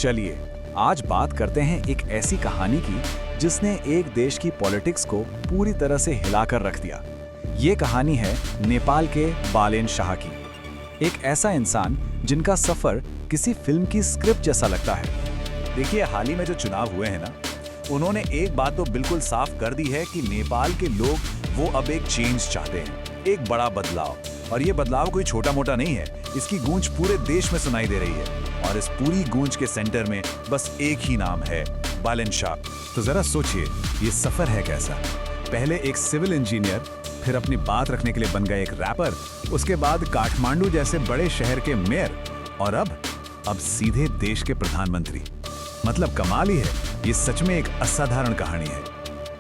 चलिए आज बात करते हैं एक ऐसी कहानी की जिसने एक देश की पॉलिटिक्स को पूरी तरह से हिलाकर रख दिया। ये कहानी है नेपाल के बालेन शाह की। एक ऐसा इंसान जिनका सफर किसी फिल्म की स्क्रिप्ट जैसा लगता है। देखिए, हाल ही में जो चुनाव हुए हैं ना, उन्होंने एक बात तो बिल्कुल साफ कर दी है कि नेपाल के लोग वो अब एक चेंज चाहते हैं, एक बड़ा बदलाव। और ये बदलाव कोई छोटा मोटा नहीं है, इसकी गूंज पूरे देश में सुनाई दे रही है। और इस पूरी गूंज के सेंटर में बस एक ही नाम है, बालेन शाह। तो जरा सोचिए, ये सफर है कैसा। पहले एक सिविल इंजीनियर, फिर अपनी बात रखने के लिए बन गए एक रैपर, उसके बाद काठमांडू जैसे बड़े शहर के मेयर, और अब सीधे देश के प्रधानमंत्री। मतलब कमाल ही है, ये सच में एक असाधारण कहानी है।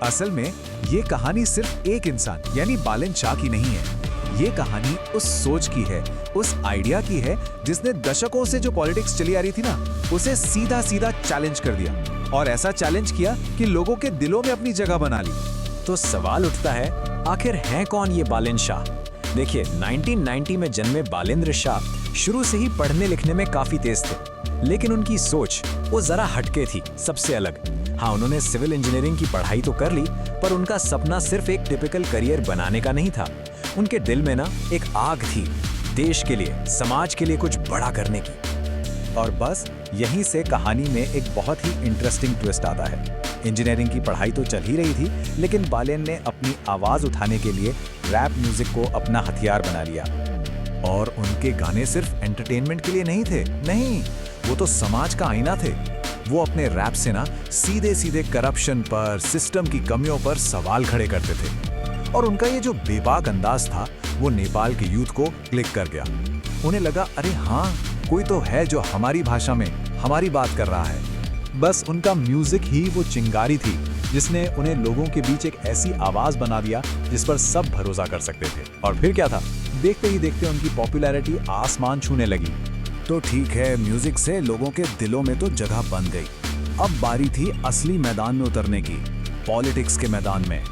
असल में ये कहानी सिर्फ एक इंसान यानी बालेन शाह की नहीं है। ये कहानी उस सोच की है, उस आइडिया की है जिसने दशकों से जो पॉलिटिक्स चली आ रही थी ना, उसे सीधा सीधा चैलेंज कर दिया। और ऐसा चैलेंज किया कि लोगों के दिलों में अपनी जगह बना ली। तो सवाल उठता है, आखिर है कौन ये बालेन शाह? देखिए, 1990 में जन्मे बालेंद्र शाह शुरू से ही पढ़ने लिखने में काफी तेज थे, लेकिन उनकी सोच वो जरा हटके थी, सबसे अलग। हाँ, उन्होंने सिविल इंजीनियरिंग की पढ़ाई तो कर ली, पर उनका सपना सिर्फ एक टिपिकल करियर बनाने का नहीं था। उनके दिल में ना एक आग थी, देश के लिए, समाज के लिए कुछ बड़ा करने की। और बस यहीं से कहानी में एक बहुत ही इंटरेस्टिंग ट्विस्ट आता है। इंजीनियरिंग की पढ़ाई तो चल ही रही थी, लेकिन बालेन ने अपनी आवाज उठाने के लिए रैप म्यूजिक को अपना हथियार बना लिया। और उनके गाने सिर्फ एंटरटेनमेंट के लिए नहीं थे, नहीं, वो तो समाज का आईना थे। वो अपने रैप से ना सीधे सीधे करप्शन पर, सिस्टम की कमियों पर सवाल खड़े करते थे। और उनका ये जो बेबाक अंदाज था, वो नेपाल के यूथ को क्लिक कर गया। उन्हें लगा, अरे हाँ, कोई तो है जो हमारी भाषा में हमारी बात कर रहा है। बस उनका म्यूजिक ही वो चिंगारी थी जिसने उन्हें लोगों के बीच एक ऐसी आवाज बना दिया जिस पर सब भरोसा कर सकते थे। और फिर क्या था, देखते ही देखते उनकी पॉपुलैरिटी आसमान छूने लगी। तो ठीक है, म्यूजिक से लोगों के दिलों में तो जगह बन गई। अब बारी थी असली मैदान में उतरने की, पॉलिटिक्स के मैदान में।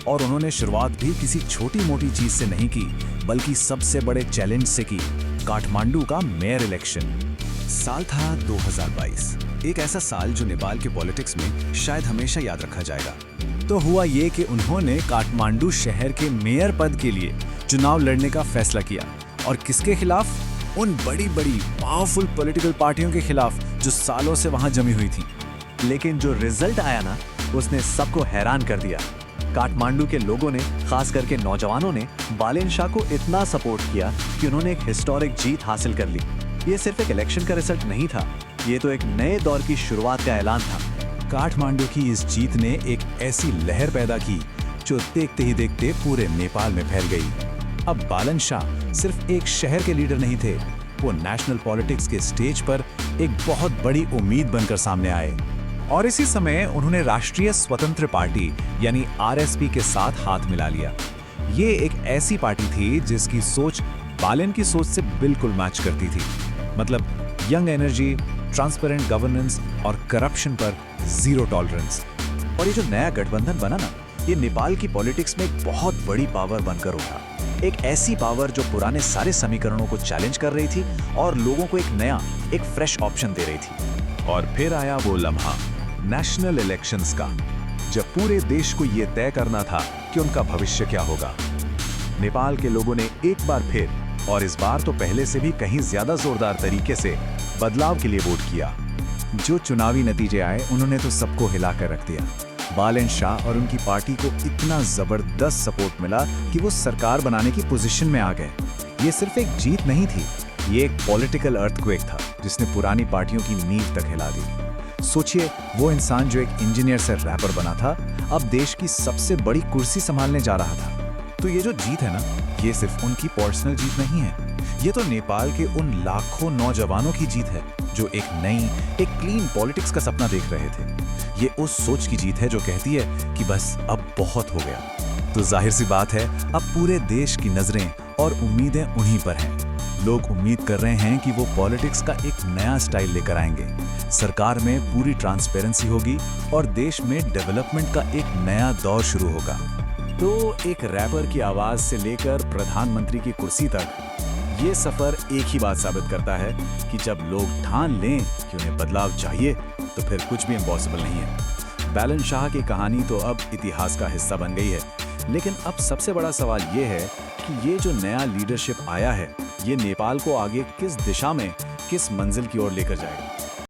और उन्होंने शुरुआत भी किसी छोटी मोटी चीज से नहीं की, बल्कि सबसे बड़े चैलेंज से की, काठमांडू का मेयर इलेक्शन। साल था 2022, एक ऐसा साल जो नेपाल के पॉलिटिक्स में शायद हमेशा याद रखा जाएगा। तो हुआ ये कि उन्होंने काठमांडू शहर के मेयर पद के लिए चुनाव लड़ने का फैसला किया। और किसके खिलाफ? उन बड़ी बड़ी पावरफुल पॉलिटिकल पार्टियों के खिलाफ जो सालों से वहां जमी हुई थी। लेकिन जो रिजल्ट आया ना, उसने सबको हैरान कर दिया। काठमांडू के लोगों ने, खास करके नौजवानों ने, बालेन शाह को इतना सपोर्ट किया कि उन्होंने एक हिस्टोरिक जीत हासिल कर ली। ये सिर्फ एक इलेक्शन का रिजल्ट नहीं था, ये तो एक नए दौर की शुरुआत का ऐलान था। काठमांडू की इस जीत ने एक ऐसी लहर पैदा की जो देखते ही देखते पूरे नेपाल में फैल गई। अब बालेन शाह सिर्फ एक शहर के लीडर नहीं थे, वो नेशनल पॉलिटिक्स के स्टेज पर एक बहुत बड़ी उम्मीद बनकर सामने आए। और इसी समय उन्होंने राष्ट्रीय स्वतंत्र पार्टी यानी आरएसपी के साथ हाथ मिला लिया। ये एक ऐसी पार्टी थी जिसकी सोच बालेन की सोच से बिल्कुल मैच करती थी। मतलब यंग एनर्जी, ट्रांसपेरेंट गवर्नेंस और करप्शन पर जीरो टॉलरेंस। और ये जो नया गठबंधन बना ना, ये नेपाल की पॉलिटिक्स में एक बहुत बड़ी पावर बनकर उठा। एक ऐसी पावर जो पुराने सारे समीकरणों को चैलेंज कर रही थी और लोगों को एक नया, एक फ्रेश ऑप्शन दे रही थी। और फिर आया वो लम्हा नेशनल इलेक्शंस का, जब पूरे देश को ये तय करना था कि उनका भविष्य क्या होगा। नेपाल के लोगों ने एक बार फिर, और इस बार तो पहले से भी कहीं ज्यादा जोरदार तरीके से, बदलाव के लिए वोट किया। जो चुनावी नतीजे आए, उन्होंने तो सबको हिलाकर रख दिया। बालेन शाह और उनकी पार्टी को इतना जबरदस्त सपोर्ट मिला कि वो सरकार बनाने की पोजीशन में आ गए। ये सिर्फ एक जीत नहीं थी, ये एक पॉलिटिकल अर्थक्वेक था जिसने पुरानी पार्टियों की नींव तक हिला दी। सोचिए, वो इंसान जो एक इंजीनियर से रैपर बना था, अब देश की सबसे बड़ी कुर्सी संभालने जा रहा था। तो ये जो जीत है ना, ये सिर्फ उनकी पर्सनल जीत नहीं है, ये तो नेपाल के उन लाखों नौजवानों की जीत है जो एक नई, एक क्लीन पॉलिटिक्स का सपना देख रहे थे। ये उस सोच की जीत है जो कहती है कि बस अब बहुत हो गया। तो जाहिर सी बात है, अब पूरे देश की नजरें और उम्मीदें उन्हीं पर हैं। लोग उम्मीद कर रहे हैं कि वो पॉलिटिक्स का एक नया स्टाइल लेकर आएंगे, सरकार में पूरी ट्रांसपेरेंसी होगी और देश में डेवलपमेंट का एक नया दौर शुरू होगा। तो एक रैपर की आवाज से लेकर प्रधानमंत्री की कुर्सी तक, ये सफर एक ही बात साबित करता है कि जब लोग ठान लें कि उन्हें बदलाव चाहिए तो फिर कुछ भी इम्पॉसिबल नहीं है। बालेन शाह की कहानी तो अब इतिहास का हिस्सा बन गई है, लेकिन अब सबसे बड़ा सवाल ये है कि ये जो नया लीडरशिप आया है, ये नेपाल को आगे किस दिशा में, किस मंजिल की ओर लेकर जाएगा।